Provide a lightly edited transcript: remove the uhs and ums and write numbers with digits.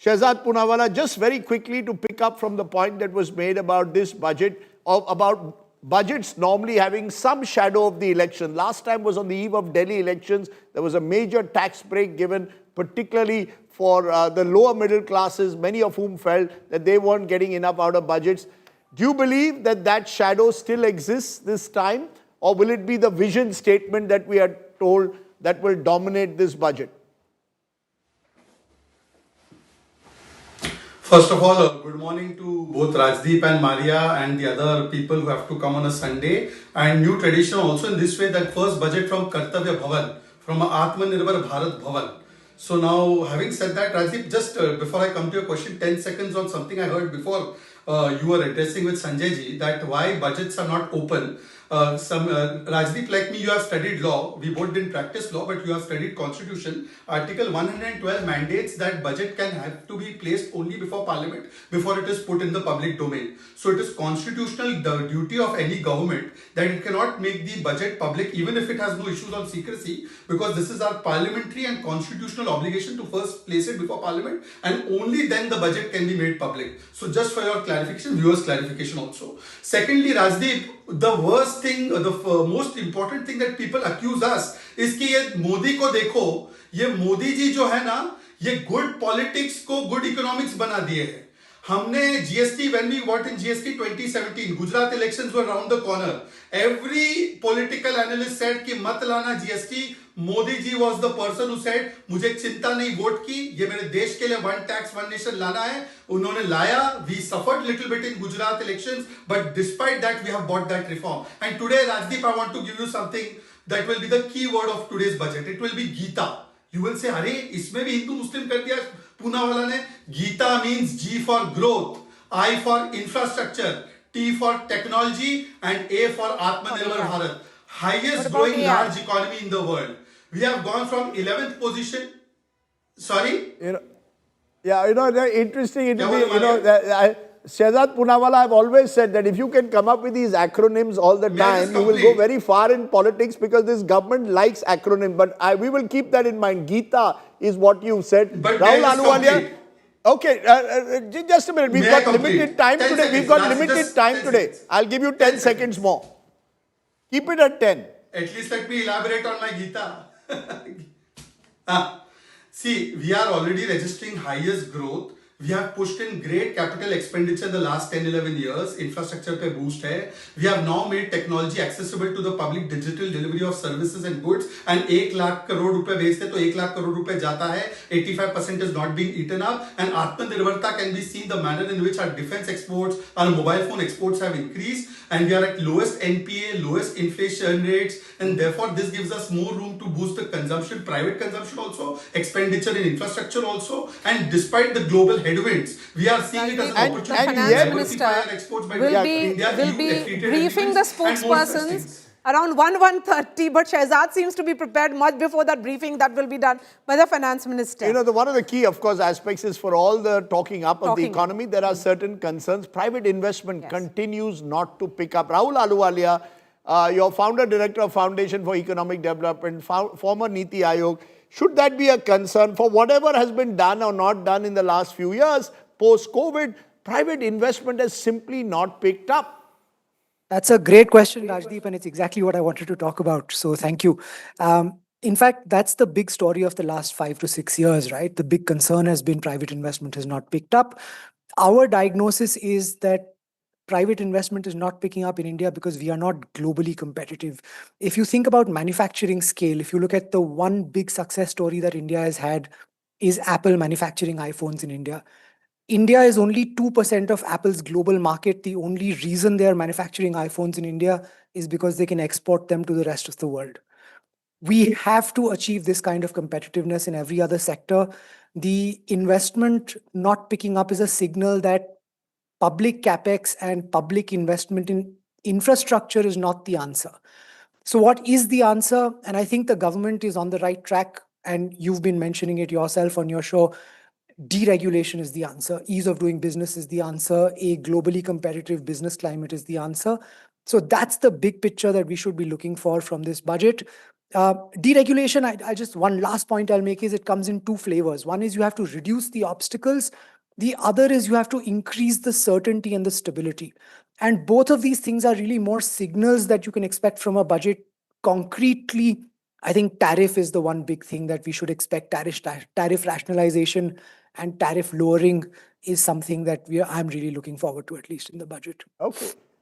Shehzad Poonawalla, just very quickly to pick up from the point that was made about this budget, about budgets normally having some shadow of the election. Last time was on the eve of Delhi elections. There was a major tax break given, particularly for the lower middle classes, many of whom felt that they weren't getting enough out of budgets. Do you believe that that shadow still exists this time? Or will it be the vision statement that we are told that will dominate this budget? First of all, good morning to both Rajdeep and Maria and the other people who have to come on a Sunday. And new tradition also in this way, that first budget from Kartavya Bhavan, from Atmanirbhar Bharat Bhavan. So now, having said that, Rajdeep, just before I come to your question, 10 seconds on something I heard before you were addressing with Sanjay ji, that why budgets are not open. Rajdeep, like me, you have studied law. We both didn't practice law, but you have studied constitution. Article 112 mandates that budget can have to be placed only before parliament, before it is put in the public domain. So it is constitutional the duty of any government that it cannot make the budget public, even if it has no issues on secrecy, because this is our parliamentary and constitutional obligation to first place it before parliament, and only then the budget can be made public. So just for your clarification, viewers' clarification also. Secondly, Rajdeep, the worst thing, the most important thing that people accuse us is कि ये मोदी को देखो, ये मोदी जी जो है ना, ये good politics को good economics बना दिए हैं. हमने GST, when we got in GST 2017, Gujarat elections were around the corner. Every political analyst said कि मत लाना GST. Modi ji was the person who said मुझे चिंता नहीं वोट की, ये मेरे देश के लिए one tax one nation लाना है. उन्होंने लाया. We suffered little bit in Gujarat elections, but despite that we have bought that reform. And today, Rajdeep, I want to give you something that will be the key word of today's budget. It will be GITA. You will say, अरे इसमें भी हिंदू मुस्लिम कर दिया पूनावाला ने. GITA means G for growth, I for infrastructure, T for technology, and A for Atmanirbhar Bharat. Highest growing large economy in the world. We have gone from 11th position. Sorry? Interesting. It will be, Shehzad Poonawalla, I've always said that if you can come up with these acronyms all the time, you will go very far in politics, because this government likes acronyms. But we will keep that in mind. GITA is what you said. But Rahul Ahluwalia. Okay, just a minute. We've got limited time today. We've got limited time today. I'll give you 10 seconds more. Keep it at 10. At least let me elaborate on my GITA. See, we are already registering highest growth. We have pushed in great capital expenditure in the last 10-11 years. Infrastructure pe boost hai. We have now made technology accessible to the public, digital delivery of services and goods. And 1 lakh crore rupees भेजते तो 1 lakh crore rupees जाता है. 85% is not being eaten up. And Atmanirbharta can be seen the manner in which our defense exports, our mobile phone exports have increased. And we are at lowest NPA, lowest inflation rates. And therefore, this gives us more room to boost the consumption, private consumption also, expenditure in infrastructure also. And despite the global headwinds, we are seeing it as an opportunity. The finance minister will be briefing the spokespersons around 1:30, but Shehzad seems to be prepared much before that briefing that will be done by the finance minister. One of the key, of course, aspects is for all the talking up of the economy, there are certain concerns. Private investment continues not to pick up. Rahul Ahluwalia, your founder director of Foundation for Economic Development, former Niti Aayog, should that be a concern for whatever has been done or not done in the last few years, post-COVID? Private investment has simply not picked up. That's a great question, Rajdeep, and it's exactly what I wanted to talk about. So thank you. In fact, that's the big story of the last 5 to 6 years, right? The big concern has been private investment has not picked up. Our diagnosis is that private investment is not picking up in India because we are not globally competitive. If you think about manufacturing scale, if you look at the one big success story that India has had is Apple manufacturing iPhones in India. India is only 2% of Apple's global market. The only reason they are manufacturing iPhones in India is because they can export them to the rest of the world. We have to achieve this kind of competitiveness in every other sector. The investment not picking up is a signal that public capex and public investment in infrastructure is not the answer. So what is the answer? And I think the government is on the right track, and you've been mentioning it yourself on your show. Deregulation is the answer. Ease of doing business is the answer. A globally competitive business climate is the answer. So that's the big picture that we should be looking for from this budget. Deregulation, I just, one last point I'll make is it comes in two flavors. One is you have to reduce the obstacles. The other is you have to increase the certainty and the stability. And both of these things are really more signals that you can expect from a budget. Concretely, I think tariff is the one big thing that we should expect. Tariff rationalization and tariff lowering is something that I'm really looking forward to, at least in the budget. Okay.